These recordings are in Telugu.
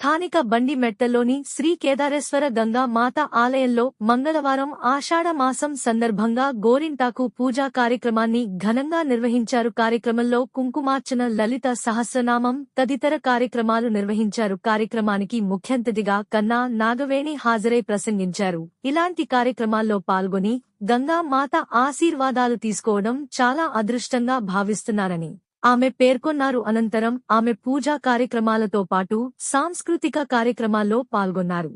స్థానిక బండిమెట్టలోని శ్రీ కేదారేశ్వర గంగా మాత ఆలయంలో మంగళవారం ఆషాఢ మాసం సందర్భంగా గోరింటాకు పూజా కార్యక్రమాన్ని ఘనంగా నిర్వహించారు. కార్యక్రమంలో కుంకుమార్చన, లలిత సహస్రనామం తదితర కార్యక్రమాలు నిర్వహించారు. కార్యక్రమానికి ముఖ్యంతిథిగా కన్నా నాగవేణి హాజరై ప్రసంగించారు. ఇలాంటి కార్యక్రమాల్లో పాల్గొని గంగా మాత ఆశీర్వాదాలు తీసుకోవడం చాలా అదృష్టంగా భావిస్తున్నారని ఆమె పేర్కొన్నారు. అనంతరం ఆమె పూజా కార్యక్రమాలతో పాటు సాంస్కృతిక కార్యక్రమాల్లో పాల్గొన్నారు.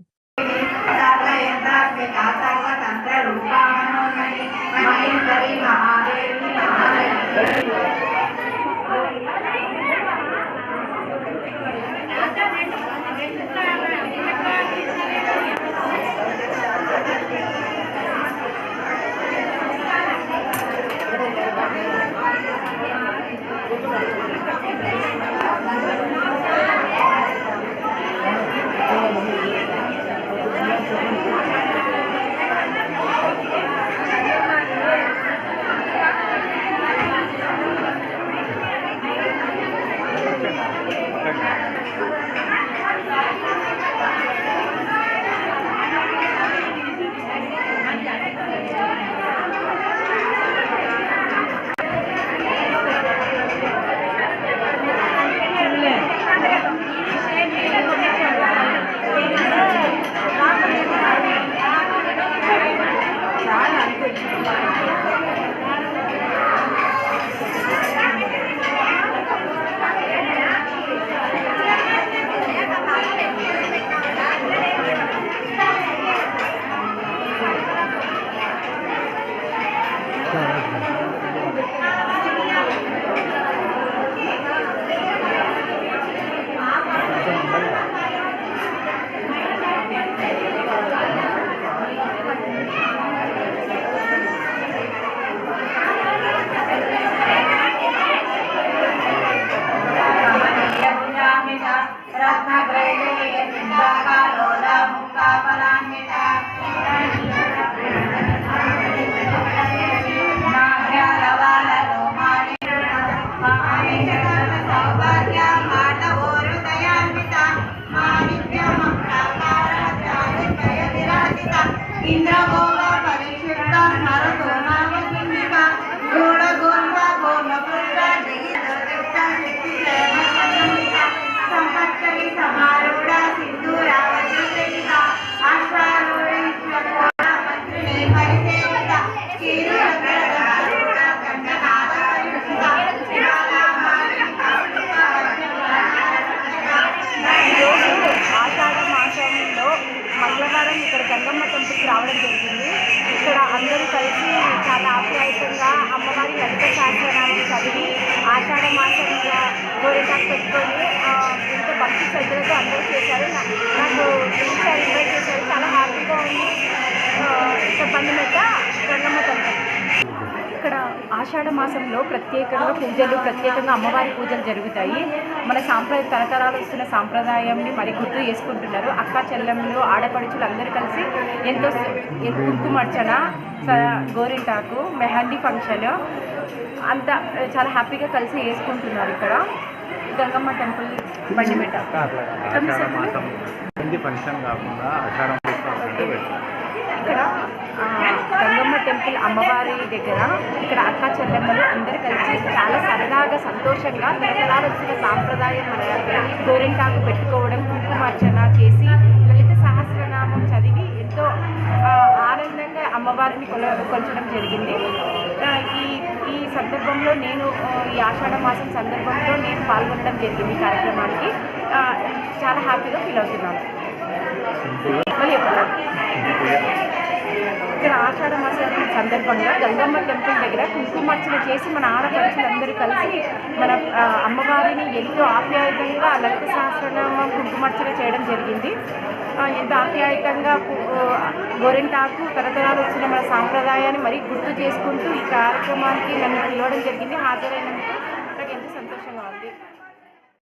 మంగళవారం ఇక్కడ గంగమ్మ టెంపుల్కి రావడం జరిగింది. ఇక్కడ అందరూ కలిసి చాలా ఆప్యాయంగా అమ్మవారి లలిత సహస్రనామం చదివి ఆషాఢ మాసంగా గోరింటాకు పెట్టుకొని ఎంతో భక్తి శ్రద్ధలతో అందరూ చేశారు. నాకు ఇన్వైట్ చేశారు. చాలా హ్యాపీగా ఉంది. ఇక్కడ బండిమెట్ట గంగమ్మ టెంపుల్. ఇక్కడ ఆషాఢ మాసంలో ప్రత్యేకంగా అమ్మవారి పూజలు జరుగుతాయి. మన తరతరాలు వస్తున్న సాంప్రదాయంని మరి గుర్తు చేసుకుంటున్నారు. అక్క చెల్లెమ్మలు, ఆడపడుచులు అందరూ కలిసి ఎంతో కుంకుమార్చన, గోరింటాకు, మెహందీ ఫంక్షన్ అంతా చాలా హ్యాపీగా కలిసి చేసుకుంటున్నారు. ఇక్కడ గంగమ్మ టెంపుల్ బండిమెట్ట. ఇక్కడ గంగమ్మ టెంపుల్ అమ్మవారి దగ్గర ఇక్కడ అక్క చెల్లెమ్మలు అందరూ కలిసి చాలా సరదాగా సంతోషంగా తరతరాలు వచ్చిన సాంప్రదాయం మన గోరింటాకు పెట్టుకోవడం, కుంకుమార్చన చేసి లలిత సహస్రనామం చదివి ఎంతో ఆనందంగా అమ్మవారిని కొలచడం జరిగింది. ఈ సందర్భంలో నేను ఈ ఆషాఢ మాసం సందర్భంలో నేను పాల్గొనడం జరిగింది. ఈ కార్యక్రమానికి చాలా హ్యాపీగా ఫీల్ అవుతున్నాను. ఇక్కడ ఆషాఢ మాసం సందర్భంగా గంగమ్మ టెంపుల్ దగ్గర కుంకుమార్చన చేసి మన ఆడపడుచులందరూ కలిసి మన అమ్మవారిని ఎంతో ఆప్యాయంగా లలిత సహస్రనామం కుంకుమార్చన చేయడం జరిగింది. ఎంతో ఆప్యాయంగా గోరింటాకు తరతరాలు వచ్చిన మన సాంప్రదాయాన్ని మరీ గుర్తు చేసుకుంటూ ఈ కార్యక్రమానికి నన్ను పిలవడం జరిగింది. హాజరైనందుకు